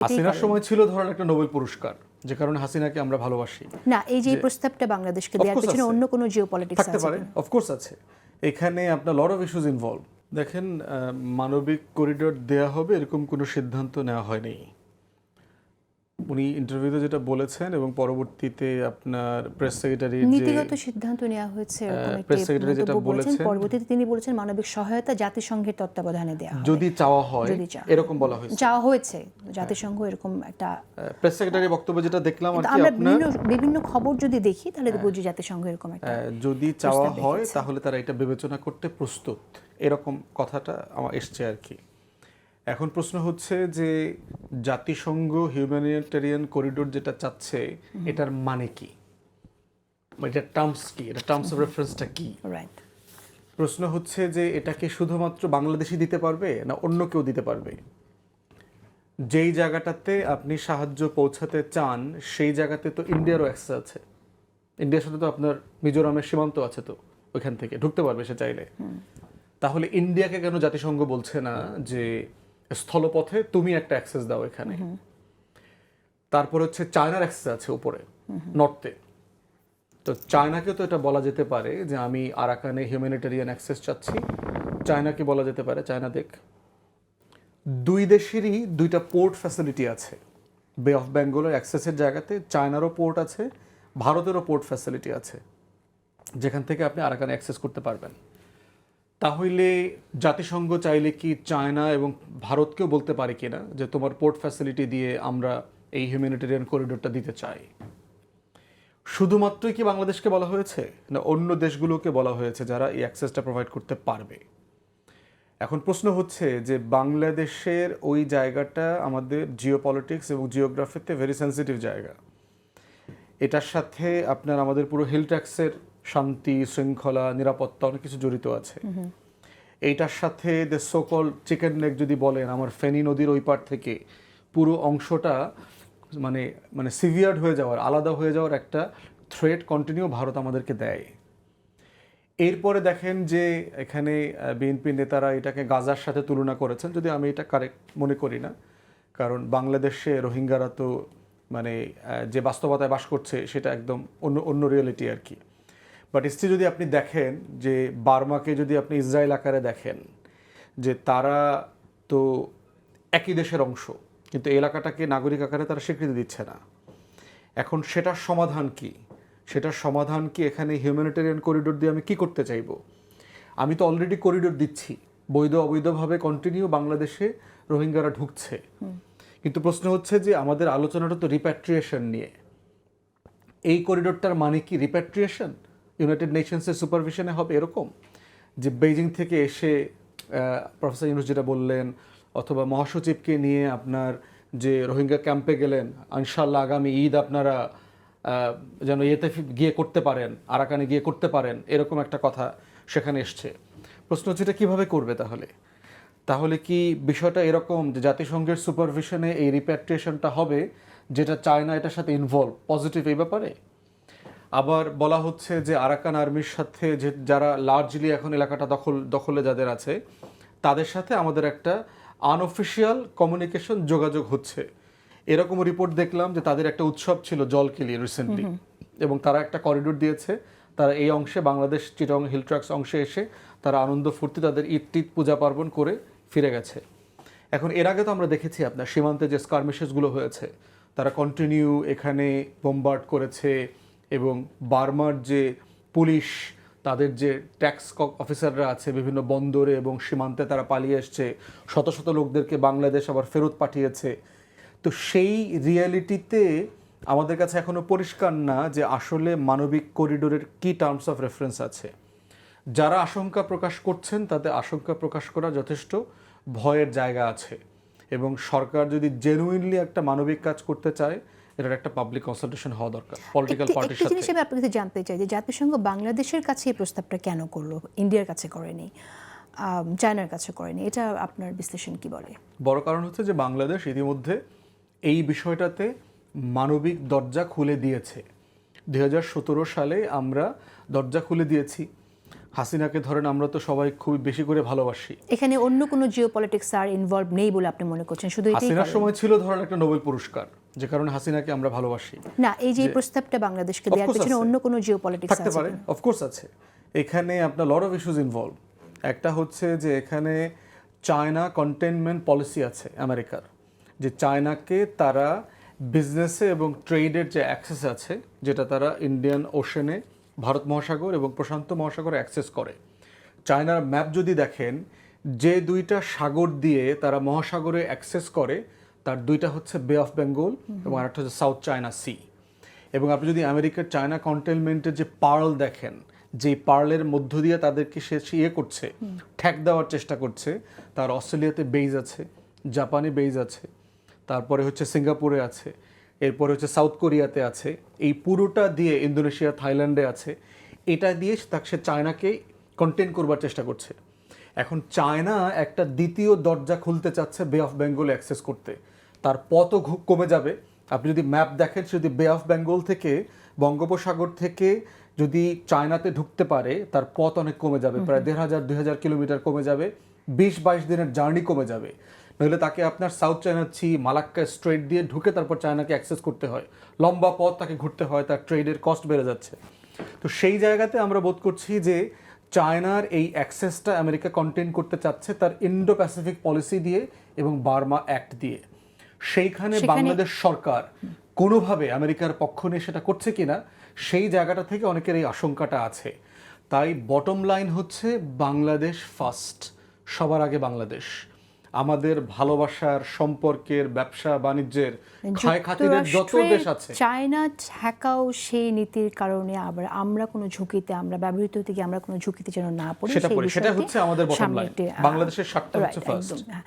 হাসিনার সময় ছিল ধরেন একটা নোবেল পুরস্কার, যে কারণে হাসিনাকে আমরা ভালোবাসি না। এই যে প্রস্তাবটা বাংলাদেশকে দেওয়ার পেছনে অন্য কোনো জিওপলিটিক্স থাকতে পারে, অফকোর্স আছে। এখানে আপনার লট অফ ইস্যুজ ইনভলভ। দেখেন, মানবিক করিডোর দেয়া হবে এরকম কোনো সিদ্ধান্ত নেওয়া হয়নি। উনি ইন্টারভিউতে যেটা বলেছেন এবং পরবর্তীতে আপনার প্রেস সেক্রেটারি নীতিগত সিদ্ধান্ত নেওয়া হয়েছে প্রেস সেক্রেটারি যেটা বলেছেন, পরবর্তীতে তিনি বলেছেন মানবিক সহায়তা জাতিসংঘের তত্ত্বাবধানে দেওয়া হবে যদি চাওয়া হয়, এরকম বলা হয়েছে। চাওয়া হয়েছে জাতিসংঘ এরকম একটা প্রেস সেক্রেটারি বক্তব্য যেটা দেখলাম আর কি, আমরা আপনার বিভিন্ন খবর যদি দেখি তাহলে বুঝি জাতিসংঘ এরকম একটা যদি চাওয়া হয় তাহলে তারা এটা বিবেচনা করতে প্রস্তুত, এরকম কথাটা আমার এসছে আর কি। এখন প্রশ্ন হচ্ছে যে জাতিসংঘ হিউম্যানিটেরিয়ান করিডোর যেটা চাচ্ছে, এটার মানে কি, এটার টার্মস কি, এটা টার্মস অফ রেফারেন্সটা কি? রাইট। প্রশ্ন হচ্ছে যে এটাকে শুধুমাত্র বাংলাদেশই দিতে পারবে না অন্য কেউ দিতে পারবে? যেই জায়গাটাতে আপনি সাহায্য পৌঁছাতে চান সেই জায়গাতে তো ইন্ডিয়ারও অ্যাক্সেস আছে। ইন্ডিয়ার সাথে তো আপনার মিজোরামের সীমান্ত আছে, তো ওইখান থেকে ঢুকতে পারবে সে চাইলে। তাহলে ইন্ডিয়াকে কেন জাতিসংঘ বলছে না যে স্থলপথে তুমি একটা অ্যাক্সেস দাও এখানে? তারপর হচ্ছে চায়নার অ্যাক্সেস আছে উপরে নর্থে, তো চায়নাকে তো এটা বলা যেতে পারে যে আমি আরাকানে হিউম্যানিটেরিয়ান অ্যাক্সেস চাচ্ছি। চায়নাকে বলা যেতে পারে চায়না দেখ, দুই দেশেরই দুইটা পোর্ট ফ্যাসিলিটি আছে। বে অফ বেঙ্গলের অ্যাক্সেসের জায়গাতে চায়নারও পোর্ট আছে, ভারতেরও পোর্ট ফ্যাসিলিটি আছে, যেখান থেকে আপনি আরাকানে অ্যাক্সেস করতে পারবেন। তাহলে জাতিসংঘ চাইলে কি চায়না এবং ভারতকেও বলতে পারে কিনা যে তোমার পোর্ট ফ্যাসিলিটি দিয়ে আমরা এই হিউম্যানিটেরিয়ান করিডোরটা দিতে চাই? শুধুমাত্রই কি বাংলাদেশকে বলা হয়েছে, না অন্য দেশগুলোকে বলা হয়েছে যারা এই অ্যাক্সেসটা প্রোভাইড করতে পারবে? এখন প্রশ্ন হচ্ছে যে বাংলাদেশের ওই জায়গাটা আমাদের জিওপলিটিক্স এবং জিওগ্রাফিতে ভেরি সেন্সিটিভ জায়গা। এটার সাথে আপনার আমাদের পুরো হিল ট্যাক্সের শান্তি শৃঙ্খলা নিরাপত্তা অনেক কিছু জড়িত আছে। এইটার সাথে দ্য সোকল চিকেন নেক যদি বলেন, আমার ফেনী নদীর ওই পার থেকে পুরো অংশটা মানে মানে সিভিয়ার্ড হয়ে যাওয়ার, আলাদা হয়ে যাওয়ার একটা থ্রেট কন্টিনিউ ভারত আমাদেরকে দেয়। এরপরে দেখেন যে এখানে বিএনপি নেতারা এটাকে গাজার সাথে তুলনা করেছেন, যদি আমি এটা কারেক্ট মনে করি না, কারণ বাংলাদেশে রোহিঙ্গারা তো মানে যে বাস্তবতায় বাস করছে সেটা একদম অন্য অন্য রিয়েলিটি আর কি। বাট স্টিল যদি আপনি দেখেন যে বার্মাকে যদি আপনি ইসরায়েল আকারে দেখেন, যে তারা তো একই দেশের অংশ, কিন্তু এলাকাটাকে নাগরিক আকারে তারা স্বীকৃতি দিচ্ছে না। এখন সেটার সমাধান কি? সেটার সমাধান কি এখানে হিউম্যানিটেরিয়ান করিডোর দিয়ে আমি কি করতে চাইব? আমি তো অলরেডি করিডোর দিচ্ছি, বৈধ অবৈধভাবে কন্টিনিউ বাংলাদেশে রোহিঙ্গারা ঢুকছে। কিন্তু প্রশ্ন হচ্ছে যে আমাদের আলোচনাটা তো রিপ্যাট্রিয়েশন নিয়ে। এই করিডোরটার মানে কি রিপ্যাট্রিয়েশন? ইউনাইটেড নেশনসের সুপারভিশনে হবে এরকম যে বেইজিং থেকে এসে প্রফেসর ইউনুস যেটা বললেন, অথবা মহাসচিবকে নিয়ে আপনার যে রোহিঙ্গা ক্যাম্পে গেলেন, ইনশাআল্লাহ আগামী ঈদ আপনারা যেন ইয়েতে গিয়ে করতে পারেন, আরাকানে গিয়ে করতে পারেন, এরকম একটা কথা সেখানে এসছে। প্রশ্ন হচ্ছে এটা কীভাবে করবে? তাহলে কি বিষয়টা এরকম যে জাতিসংঘের সুপারভিশনে এই রিপ্যাট্রিয়েশনটা হবে, যেটা চায়না এটার সাথে ইনভলভ পজিটিভ এই ব্যাপারে? আবার বলা হচ্ছে যে আরাকান আর্মির সাথে যে যারা লার্জলি এখন এলাকাটা দখলে যাদের আছে, তাদের সাথে আমাদের একটা আনঅফিসিয়াল কমিউনিকেশন যোগাযোগ হচ্ছে। এরকম রিপোর্ট দেখলাম যে তাদের একটা উৎসব ছিল জলকিলি রিসেন্টলি, এবং তারা একটা করিডোর দিয়েছে। তারা এই অংশে বাংলাদেশ চিটং হিল ট্রাক্স অংশে এসে তারা আনন্দ ফুর্তি তাদের ঈদ টিদ পূজা পার্বণ করে ফিরে গেছে। এখন এর আগে তো আমরা দেখেছি আপনার সীমান্তে যে স্কারমিশেসগুলো হয়েছে, তারা কন্টিনিউ এখানে বোমবার্ড করেছে, এবং বার্মার যে পুলিশ, তাদের যে ট্যাক্স অফিসাররা আছে বিভিন্ন বন্দরে এবং সীমান্তে, তারা পালিয়ে এসছে, শত শত লোকদেরকে বাংলাদেশ আবার ফেরত পাঠিয়েছে। তো সেই রিয়ালিটিতে আমাদের কাছে এখনও পরিষ্কার না যে আসলে মানবিক করিডোরের কী টার্মস অফ রেফারেন্স আছে। যারা আশঙ্কা প্রকাশ করছেন তাদের আশঙ্কা প্রকাশ করা যথেষ্ট ভয়ের জায়গা আছে, এবং সরকার যদি জেনুইনলি একটা মানবিক কাজ করতে চায়, এটার একটা পাবলিক কনসালটেশন হওয়া দরকার পলিটিক্যাল পার্টির সাথে। জিনিস আমি আপনার কাছে জানতে চাই যে জাতিসংঘ বাংলাদেশের কাছে এই প্রস্তাবটা কেন করলো, ইন্ডিয়ার কাছে করেনি, চায়নার কাছে করেনি? এটা আপনার বিশ্লেষণ কি বলে? বড় কারণ হচ্ছে যে বাংলাদেশ ইতিমধ্যে এই বিষয়টাতে মানবিক দরজা খুলে দিয়েছে। 2017 সালে আমরা দরজা খুলে দিয়েছি। হাসিনাকে ধরেন আমরা তো সবাই খুব বেশি করে ভালোবাসি। এখানে অন্য কোনো জিও পলিটিক্স আর ইনভলভ নেই বলে আপনি মনে করছেন, শুধু এটাই হাসিনার কারণ? সময় ছিল ধরেন একটা নোবেল পুরস্কার, যে কারণে হাসিনাকে আমরা ভালোবাসি। না, এই যে এই প্রস্তাবটা বাংলাদেশকে দেওয়ার course পেছনে আছে। অন্য কোনো জিও পলিটিক্স থাকতে আছে পারে, কিনা? অফকোর্স আছে। এখানে আপনার লট অফ ইস্যুজ ইনভলভ। একটা হচ্ছে যে এখানে চায়না কন্টেনমেন্ট পলিসি আছে আমেরিকার, যে চায়নাকে তারা বিজনেসে এবং ট্রেডের যে অ্যাক্সেস আছে, যেটা তারা ইন্ডিয়ান ওশেনে, ভারত মহাসাগর এবং প্রশান্ত মহাসাগরে অ্যাক্সেস করে। চায়নার ম্যাপ যদি দেখেন, যে দুইটা সাগর দিয়ে তারা মহাসাগরে অ্যাক্সেস করে, তার দুইটা হচ্ছে বে অফ বেঙ্গল এবং আরেকটা হচ্ছে সাউথ চায়না সি। এবং আপনি যদি আমেরিকার চায়না কন্টেনমেন্টের যে পার্ল দেখেন, যে পার্লের মধ্য দিয়ে তাদেরকে সে ইয়ে করছে, ঠ্যাক দেওয়ার চেষ্টা করছে, তার অস্ট্রেলিয়াতে বেজ আছে, জাপানে বেজ আছে, তারপরে হচ্ছে সিঙ্গাপুরে আছে, এরপরে হচ্ছে সাউথ কোরিয়াতে আছে, এই পুরোটা দিয়ে ইন্দোনেশিয়া, থাইল্যান্ডে আছে। এটা দিয়ে সে চায়নাকে কন্টেন করবার চেষ্টা করছে। এখন চায়না একটা দ্বিতীয় দরজা খুলতে চাচ্ছে বে অফ বেঙ্গলে অ্যাক্সেস করতে, তার পথও কমে যাবে। আপনি যদি ম্যাপ দেখেন, যদি বে অফ বেঙ্গল থেকে, বঙ্গোপসাগর থেকে যদি চায়নাতে ঢুকতে পারে, তার পথ অনেক কমে যাবে, প্রায় ১,৫০০-২,০০০ কিলোমিটার কমে যাবে, ২০-২২ দিনের জার্নি কমে যাবে। নইলে তাকে আপনার South China Sea, Malacca Strait দিয়ে ঢুকে তারপর চায়নাকে অ্যাক্সেস করতে হয়, লম্বা পথ তাকে ঘুরতে হয়, তার ট্রেডের কস্ট বেড়ে যাচ্ছে। তো সেই জায়গাতে আমরা বোধ করছি যে চায়নার এই অ্যাক্সেসটা আমেরিকা কন্টেন করতে চাচ্ছে তার ইন্ডো প্যাসিফিক পলিসি দিয়ে এবং বার্মা অ্যাক্ট দিয়ে। সেইখানে বাংলাদেশ সরকার কোনোভাবে আমেরিকার পক্ষ নিয়ে সেটা করছে কিনা, সেই জায়গাটা থেকে অনেকের এই আশঙ্কাটা আছে। তাই বটম লাইন হচ্ছে বাংলাদেশ ফার্স্ট, সবার আগে বাংলাদেশ। আমাদের ভালোবাসার, সম্পর্কের, ব্যবসা বাণিজ্যের, খায় খাতিরের যত দেশ আছে, চায়না ঠেকাও সেই নীতির কারণে আবার আমরা কোনো ঝুঁকিতে, আমরা ব্যবহৃত হতে গিয়ে আমরা কোনো ঝুঁকিতে যেন না পড়ি, সেটা সেই সেটা বিষয়টি হচ্ছে আমাদের বটম সামনে লাইন। একটি, বাংলাদেশের স্বার্থ হচ্ছে right, ফার্স্ট। একদম, হ্যাঁ।